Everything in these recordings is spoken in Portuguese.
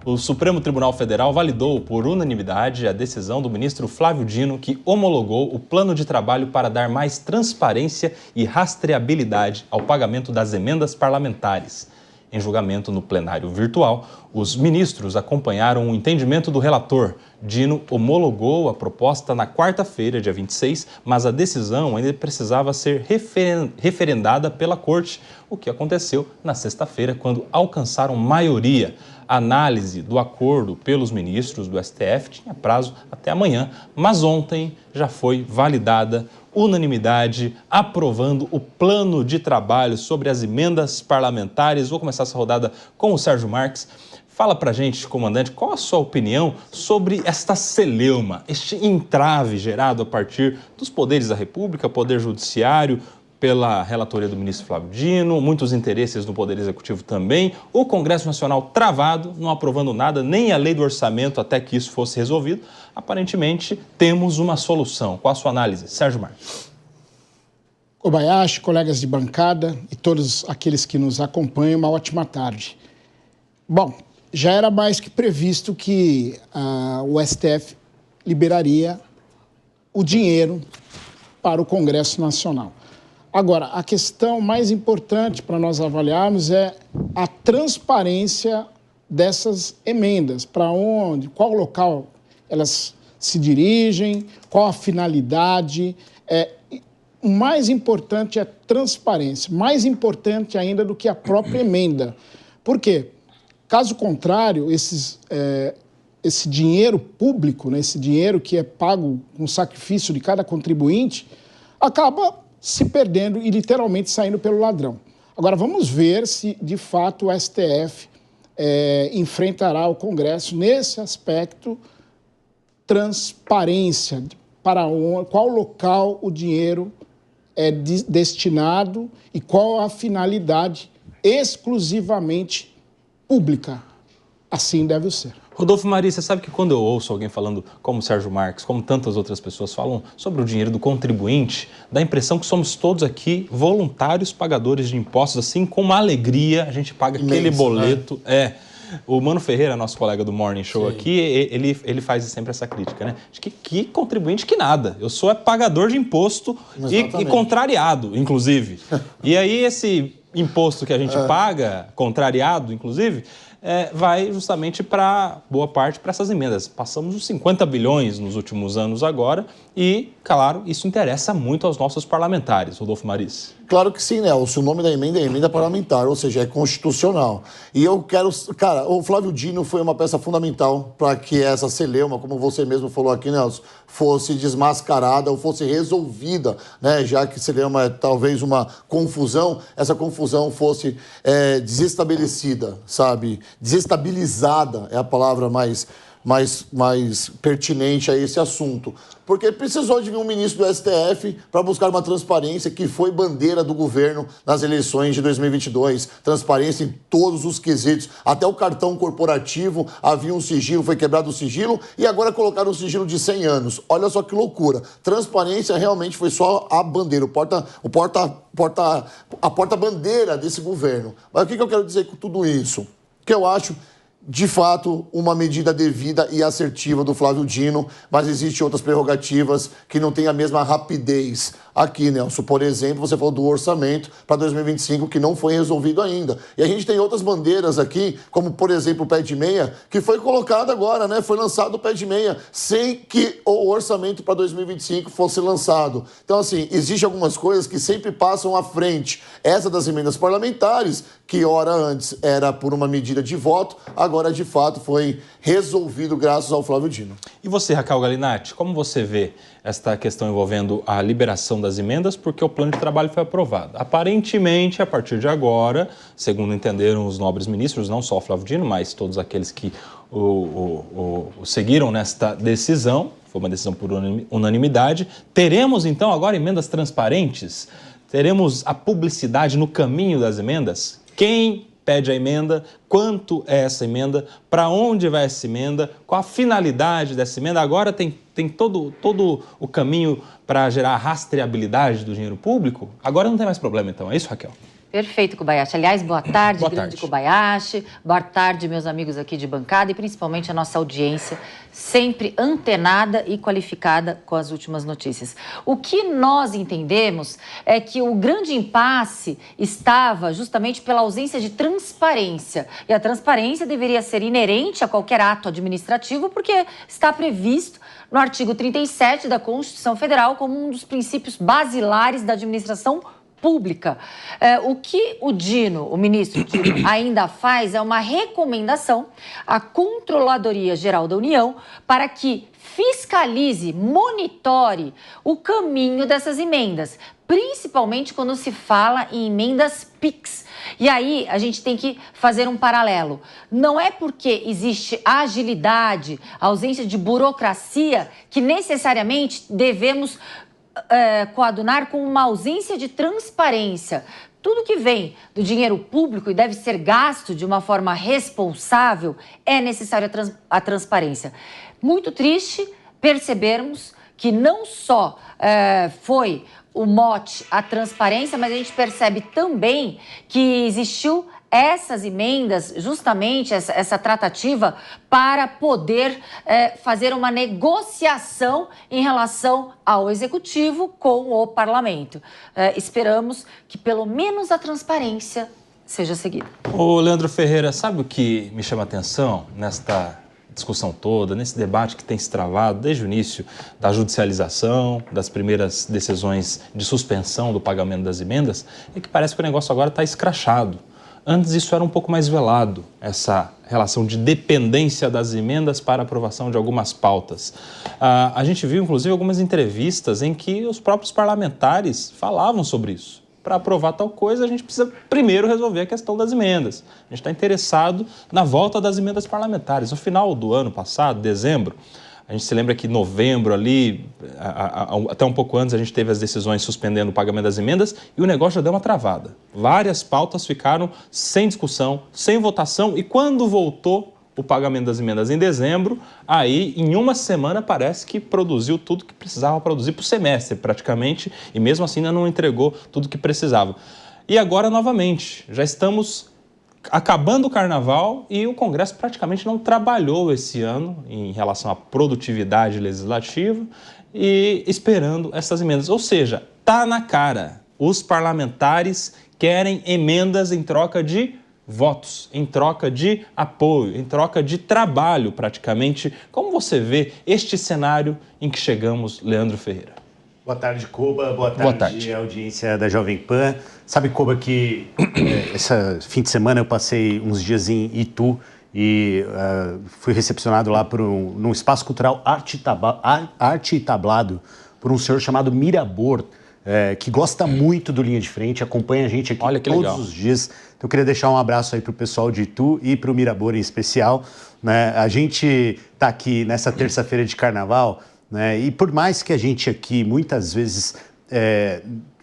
O Supremo Tribunal Federal validou por unanimidade a decisão do ministro Flávio Dino, que homologou o plano de trabalho para dar mais transparência e rastreabilidade ao pagamento das emendas parlamentares. Em julgamento no plenário virtual, os ministros acompanharam o entendimento do relator. Dino homologou a proposta na quarta-feira, dia 26, mas a decisão ainda precisava ser referendada pela Corte, o que aconteceu na sexta-feira, quando alcançaram maioria. A análise do acordo pelos ministros do STF tinha prazo até amanhã, mas ontem já foi validada unanimidade, aprovando o plano de trabalho sobre as emendas parlamentares. Vou começar essa rodada com o Sérgio Marques. Fala pra gente, comandante, qual a sua opinião sobre esta celeuma, este entrave gerado a partir dos poderes da República, Poder Judiciário, pela relatoria do ministro Flávio Dino, muitos interesses no Poder Executivo também, o Congresso Nacional travado, não aprovando nada, nem a lei do orçamento até que isso fosse resolvido. Aparentemente, temos uma solução. Qual a sua análise, Sérgio Marques? Kobayashi, colegas de bancada e todos aqueles que nos acompanham, uma ótima tarde. Bom, já era mais que previsto que o STF liberaria o dinheiro para o Congresso Nacional. Agora, a questão mais importante para nós avaliarmos é a transparência dessas emendas, para onde, qual local elas se dirigem, qual a finalidade. O mais importante é a transparência, mais importante ainda do que a própria emenda. Por quê? Caso contrário, esse dinheiro público, né, esse dinheiro que é pago com sacrifício de cada contribuinte, acaba se perdendo e literalmente saindo pelo ladrão. Agora, vamos ver se, de fato, o STF enfrentará o Congresso nesse aspecto, transparência, para qual local o dinheiro é destinado e qual a finalidade exclusivamente pública. Assim deve ser. Rodolfo Maria, você sabe que quando eu ouço alguém falando, como o Sérgio Marques, como tantas outras pessoas falam sobre o dinheiro do contribuinte, dá a impressão que somos todos aqui voluntários pagadores de impostos, assim, com uma alegria, a gente paga aquele boleto. Né? O Mano Ferreira, nosso colega do Morning Show aqui, ele faz sempre essa crítica, né? De que contribuinte que nada. Eu sou pagador de imposto e contrariado, inclusive. E aí esse imposto que a gente paga, contrariado, inclusive, vai justamente para boa parte para essas emendas. Passamos os 50 bilhões nos últimos anos agora e, claro, isso interessa muito aos nossos parlamentares. Rodolfo Maris. Claro que sim, Nelson. O nome da emenda é emenda parlamentar, ou seja, é constitucional. E eu quero... Cara, o Flávio Dino foi uma peça fundamental para que essa celeuma, como você mesmo falou aqui, Nelson, fosse desmascarada ou fosse resolvida, né? Já que celeuma é talvez uma confusão, essa confusão fosse desestabelecida, sabe? Desestabilizada é a palavra mais pertinente a esse assunto. Porque precisou de vir um ministro do STF para buscar uma transparência que foi bandeira do governo nas eleições de 2022. Transparência em todos os quesitos. Até o cartão corporativo havia um sigilo, foi quebrado o sigilo e agora colocaram um sigilo de 100 anos. Olha só que loucura. Transparência realmente foi só a bandeira, a porta-bandeira desse governo. Mas o que eu quero dizer com tudo isso? Que eu acho, de fato, uma medida devida e assertiva do Flávio Dino, mas existem outras prerrogativas que não têm a mesma rapidez. Aqui, Nelson, por exemplo, você falou do orçamento para 2025 que não foi resolvido ainda. E a gente tem outras bandeiras aqui, como, por exemplo, o pé de meia, que foi colocado agora, né? Foi lançado o pé de meia sem que o orçamento para 2025 fosse lançado. Então, assim, existem algumas coisas que sempre passam à frente. Essa das emendas parlamentares, que ora antes era por uma medida de voto, agora, de fato, foi resolvido graças ao Flávio Dino. E você, Raquel Galinatti, como você vê esta questão envolvendo a liberação das emendas, porque o plano de trabalho foi aprovado? Aparentemente, a partir de agora, segundo entenderam os nobres ministros, não só o Flávio Dino, mas todos aqueles que o seguiram nesta decisão, foi uma decisão por unanimidade, teremos então agora emendas transparentes? Teremos a publicidade no caminho das emendas? Quem pede a emenda, quanto é essa emenda, para onde vai essa emenda, qual a finalidade dessa emenda. Agora tem todo o caminho para gerar a rastreabilidade do dinheiro público. Agora não tem mais problema, então. É isso, Raquel? Perfeito, Kobayashi. Aliás, boa tarde, Boa grande tarde. Kobayashi. Boa tarde, meus amigos aqui de bancada e principalmente a nossa audiência, sempre antenada e qualificada com as últimas notícias. O que nós entendemos é que o grande impasse estava justamente pela ausência de transparência. E a transparência deveria ser inerente a qualquer ato administrativo, porque está previsto no artigo 37 da Constituição Federal como um dos princípios basilares da administração pública. O que o ministro Dino, ainda faz é uma recomendação à Controladoria Geral da União para que fiscalize, monitore o caminho dessas emendas, principalmente quando se fala em emendas PIX. E aí a gente tem que fazer um paralelo. Não é porque existe agilidade, ausência de burocracia, que necessariamente devemos coadunar com uma ausência de transparência. Tudo que vem do dinheiro público e deve ser gasto de uma forma responsável, é necessário a transparência. Muito triste percebermos que não só foi o mote a transparência, mas a gente percebe também que existiu essas emendas, justamente essa tratativa para poder fazer uma negociação em relação ao Executivo com o Parlamento. Esperamos que pelo menos a transparência seja seguida. Ô, Leandro Ferreira, sabe o que me chama a atenção nesta discussão toda, nesse debate que tem se travado desde o início da judicialização, das primeiras decisões de suspensão do pagamento das emendas, é que parece que o negócio agora está escrachado. Antes isso era um pouco mais velado, essa relação de dependência das emendas para aprovação de algumas pautas. A gente viu, inclusive, algumas entrevistas em que os próprios parlamentares falavam sobre isso. Para aprovar tal coisa, a gente precisa primeiro resolver a questão das emendas. A gente está interessado na volta das emendas parlamentares. No final do ano passado, dezembro, a gente se lembra que em novembro ali, até um pouco antes, a gente teve as decisões suspendendo o pagamento das emendas e o negócio já deu uma travada. Várias pautas ficaram sem discussão, sem votação, e quando voltou o pagamento das emendas em dezembro, aí em uma semana parece que produziu tudo que precisava produzir para o semestre praticamente, e mesmo assim ainda não entregou tudo que precisava. E agora novamente, já estamos acabando o carnaval e o Congresso praticamente não trabalhou esse ano em relação à produtividade legislativa e esperando essas emendas. Ou seja, tá na cara. Os parlamentares querem emendas em troca de votos, em troca de apoio, em troca de trabalho praticamente. Como você vê este cenário em que chegamos, Leandro Ferreira? Boa tarde, Koba. Boa tarde, audiência da Jovem Pan. Sabe, Koba, que esse fim de semana eu passei uns dias em Itu e fui recepcionado lá num espaço cultural Arte e Tablado por um senhor chamado Mirabor, que gosta muito do Linha de Frente, acompanha a gente aqui todos os dias. Então eu queria deixar um abraço aí para o pessoal de Itu e para o Mirabor em especial. Né? A gente está aqui nessa terça-feira de carnaval, né? E por mais que a gente aqui muitas vezes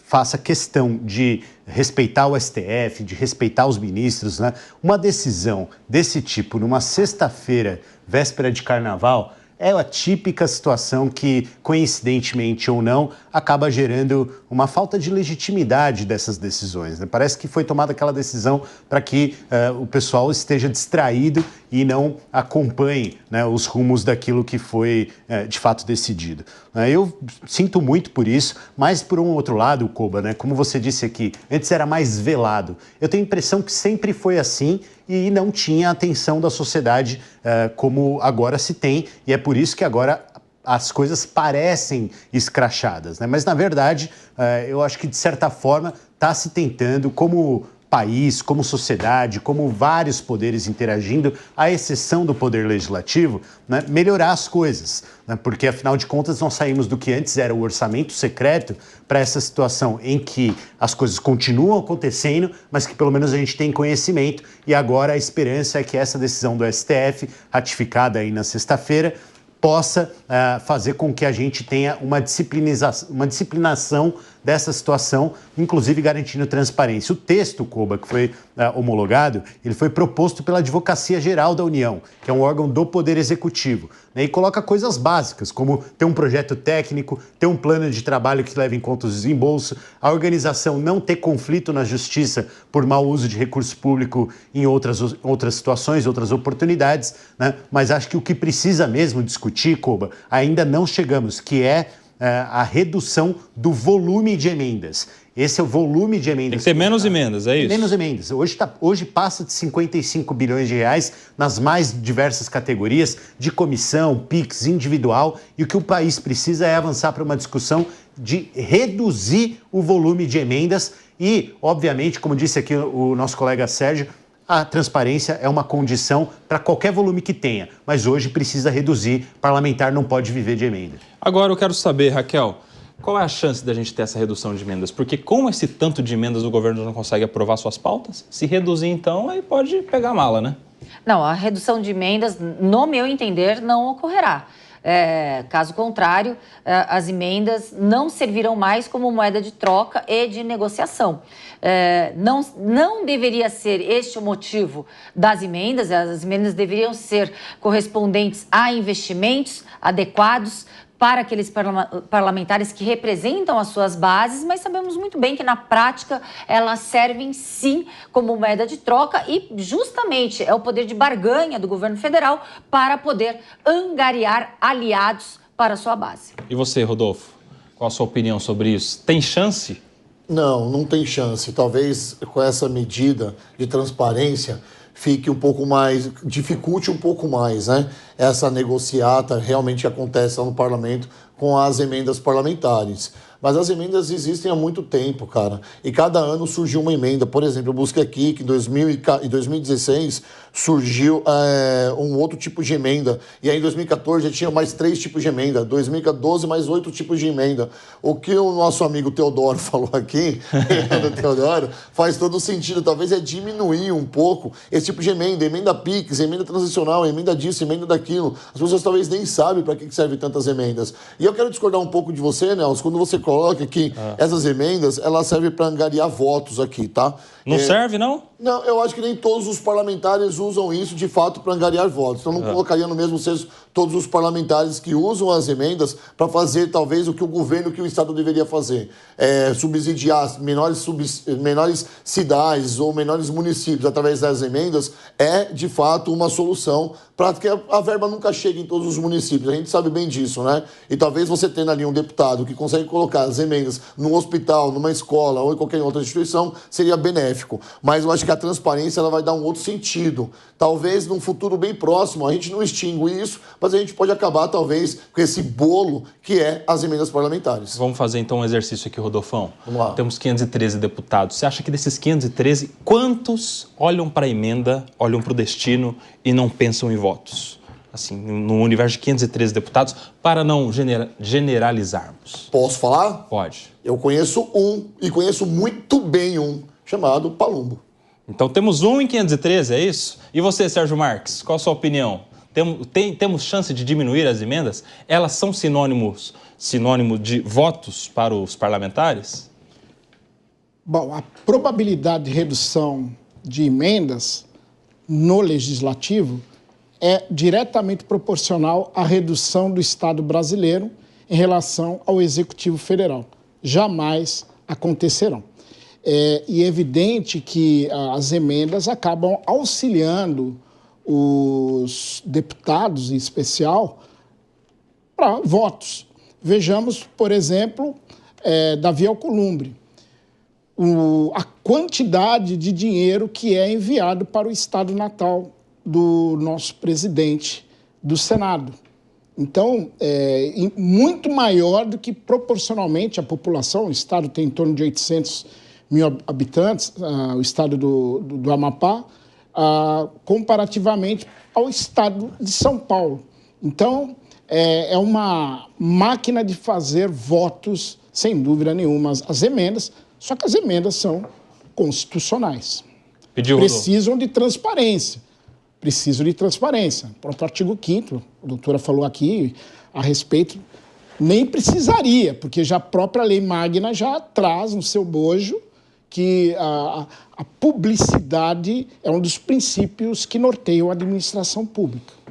faça questão de respeitar o STF, de respeitar os ministros, né? Uma decisão desse tipo numa sexta-feira, véspera de carnaval, é a típica situação que, coincidentemente ou não, acaba gerando uma falta de legitimidade dessas decisões. Né? Parece que foi tomada aquela decisão para que o pessoal esteja distraído e não acompanhe, né, os rumos daquilo que foi de fato decidido. Eu sinto muito por isso, mas por um outro lado, Koba, né, como você disse aqui, antes era mais velado. Eu tenho a impressão que sempre foi assim e não tinha a atenção da sociedade como agora se tem, e é por isso que agora as coisas parecem escrachadas, né? Mas, na verdade, eu acho que, de certa forma, está se tentando, como país, como sociedade, como vários poderes interagindo, à exceção do poder legislativo, né, melhorar as coisas. Né? Porque, afinal de contas, nós saímos do que antes era o orçamento secreto para essa situação em que as coisas continuam acontecendo, mas que pelo menos a gente tem conhecimento, e agora a esperança é que essa decisão do STF, ratificada aí na sexta-feira, possa fazer com que a gente tenha uma disciplinação dessa situação, inclusive garantindo transparência. O texto, Koba, que foi homologado, ele foi proposto pela Advocacia Geral da União, que é um órgão do Poder Executivo, né, e coloca coisas básicas, como ter um projeto técnico, ter um plano de trabalho que leve em conta os desembolsos, a organização não ter conflito na justiça por mau uso de recurso público em outras situações, outras oportunidades, né, mas acho que o que precisa mesmo discutir, Koba, ainda não chegamos, que é a redução do volume de emendas. Esse é o volume de emendas. Tem que ter menos emendas, é isso? Menos emendas. Hoje passa de 55 bilhões de reais nas mais diversas categorias de comissão, PIX, individual, e o que o país precisa é avançar para uma discussão de reduzir o volume de emendas e, obviamente, como disse aqui o nosso colega Sérgio, a transparência é uma condição para qualquer volume que tenha, mas hoje precisa reduzir. Parlamentar não pode viver de emenda. Agora eu quero saber, Raquel, qual é a chance da gente ter essa redução de emendas? Porque com esse tanto de emendas o governo não consegue aprovar suas pautas? Se reduzir, então, aí pode pegar a mala, né? Não, a redução de emendas, no meu entender, não ocorrerá. Caso contrário, as emendas não servirão mais como moeda de troca e de negociação. Não deveria ser este o motivo das emendas. As emendas deveriam ser correspondentes a investimentos adequados para aqueles parlamentares que representam as suas bases, mas sabemos muito bem que na prática elas servem sim como moeda de troca e justamente é o poder de barganha do governo federal para poder angariar aliados para a sua base. E você, Rodolfo, qual a sua opinião sobre isso? Tem chance? Não, não tem chance. Talvez com essa medida de transparência fique um pouco mais, dificulte um pouco mais, né? Essa negociata realmente acontece lá no parlamento com as emendas parlamentares. Mas as emendas existem há muito tempo, cara. E cada ano surgiu uma emenda. Por exemplo, eu busquei aqui que em 2016 surgiu um outro tipo de emenda. E aí em 2014 já tinha mais 3 tipos de emenda. 2012 mais 8 tipos de emenda. O que o nosso amigo Teodoro falou aqui, Teodoro, faz todo sentido. Talvez é diminuir um pouco esse tipo de emenda. Emenda PIX, emenda transicional, emenda disso, emenda daquilo. As pessoas talvez nem sabem para que servem tantas emendas. E eu quero discordar um pouco de você, Nelson, quando você coloca que essas emendas, elas servem para angariar votos aqui, tá? Não serve, não? Não, eu acho que nem todos os parlamentares usam isso, de fato, para angariar votos. Então, não colocaria no mesmo senso todos os parlamentares que usam as emendas para fazer, talvez, o que o governo, que o Estado deveria fazer. Subsidiar menores cidades ou menores municípios através das emendas é, de fato, uma solução para que a verba nunca chegue em todos os municípios. A gente sabe bem disso, né? E talvez você tendo ali um deputado que consegue colocar as emendas num hospital, numa escola ou em qualquer outra instituição, seria benéfico. Mas eu acho que a transparência ela vai dar um outro sentido. Talvez num futuro bem próximo a gente não extingue isso, mas a gente pode acabar talvez com esse bolo que é as emendas parlamentares. Vamos fazer então um exercício aqui, Rodolfão. Vamos lá. Temos 513 deputados. Você acha que desses 513, quantos olham para a emenda, olham para o destino e não pensam em votos? Assim, no universo de 513 deputados, para não generalizarmos. Posso falar? Pode. Eu conheço um, e conheço muito bem um, chamado Palumbo. Então temos um em 513, é isso? E você, Sérgio Marques, qual a sua opinião? Temos chance de diminuir as emendas? Elas são sinônimo de votos para os parlamentares? Bom, a probabilidade de redução de emendas no legislativo é diretamente proporcional à redução do Estado brasileiro em relação ao Executivo Federal. Jamais acontecerão. E é evidente que as emendas acabam auxiliando os deputados, em especial, para votos. Vejamos, por exemplo, Davi Alcolumbre. A quantidade de dinheiro que é enviado para o estado natal do nosso presidente do Senado. Então, muito maior do que proporcionalmente a população. O estado tem em torno de 800 mil habitantes, o estado do Amapá, comparativamente ao estado de São Paulo. Então, é uma máquina de fazer votos, sem dúvida nenhuma, as emendas, só que as emendas são constitucionais. Precisam de transparência. preciso de transparência. O próprio artigo 5º, a doutora falou aqui a respeito, nem precisaria, porque já a própria lei magna já traz no seu bojo que a publicidade é um dos princípios que norteiam a administração pública.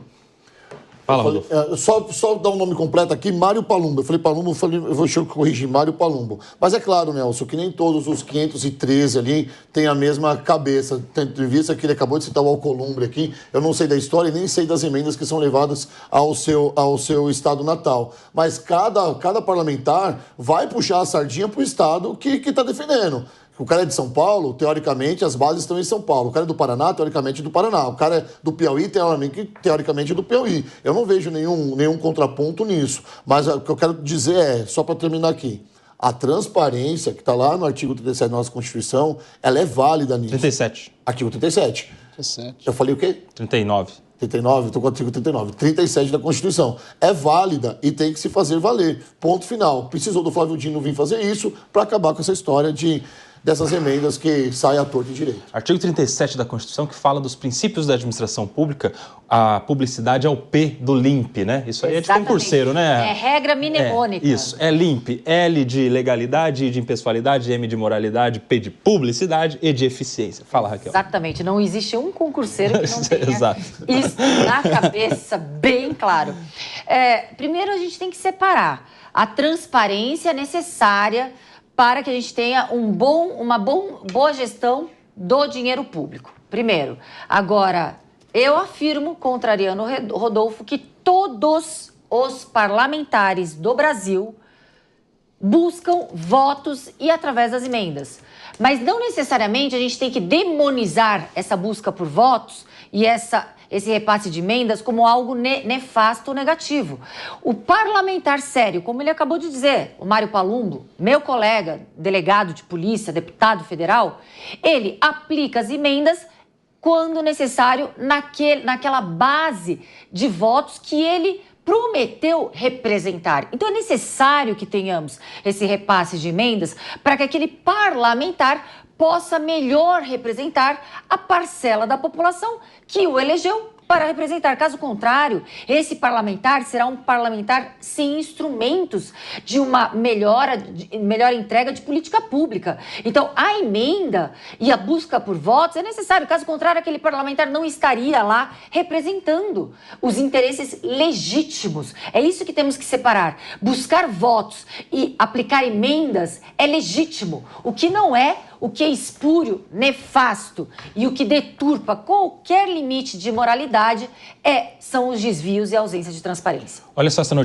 Fala, Rodolfo. Só dar um nome completo aqui, Mário Palumbo. Eu falei Palumbo, eu vou corrigir, Mário Palumbo. Mas é claro, Nelson, que nem todos os 513 ali têm a mesma cabeça. Tendo em vista que ele acabou de citar o Alcolumbre aqui, eu não sei da história e nem sei das emendas que são levadas ao seu estado natal. Mas cada parlamentar vai puxar a sardinha para o estado que está defendendo. O cara é de São Paulo, teoricamente, as bases estão em São Paulo. O cara é do Paraná, teoricamente, do Paraná. O cara é do Piauí, teoricamente, do Piauí. Eu não vejo nenhum contraponto nisso. Mas o que eu quero dizer só para terminar aqui, a transparência, que está lá no artigo 37 da nossa Constituição, ela é válida nisso. 37. Artigo 37. 37. Eu falei o quê? 39. 39, estou com o artigo 39. 37 da Constituição. É válida e tem que se fazer valer. Ponto final. Precisou do Flávio Dino vir fazer isso para acabar com essa história dessas emendas que saem à torta e direito. Artigo 37 da Constituição, que fala dos princípios da administração pública, a publicidade é o P do LIMP, né? Isso aí é de concurseiro, né? É regra mnemônica. Isso, é LIMP. L de legalidade, I de impessoalidade, M de moralidade, P de publicidade e de eficiência. Fala, Raquel. Exatamente. Não existe um concurseiro que não tenha Exato. isso na cabeça bem claro. Primeiro, a gente tem que separar a transparência necessária para que a gente tenha uma boa gestão do dinheiro público. Primeiro. Agora, eu afirmo, contrariando o Rodolfo, que todos os parlamentares do Brasil buscam votos e através das emendas. Mas não necessariamente a gente tem que demonizar essa busca por votos e esse repasse de emendas como algo nefasto ou negativo. O parlamentar sério, como ele acabou de dizer, o Mário Palumbo, meu colega, delegado de polícia, deputado federal, ele aplica as emendas quando necessário naquela base de votos que ele prometeu representar. Então é necessário que tenhamos esse repasse de emendas para que aquele parlamentar possa melhor representar a parcela da população que o elegeu para representar. Caso contrário, esse parlamentar será um parlamentar sem instrumentos de uma melhor entrega de política pública. Então, a emenda e a busca por votos é necessário. Caso contrário, aquele parlamentar não estaria lá representando os interesses legítimos. É isso que temos que separar. Buscar votos e aplicar emendas é legítimo. O que não é, o que é espúrio, nefasto e o que deturpa qualquer limite de moralidade são os desvios e a ausência de transparência. Olha só essa notícia.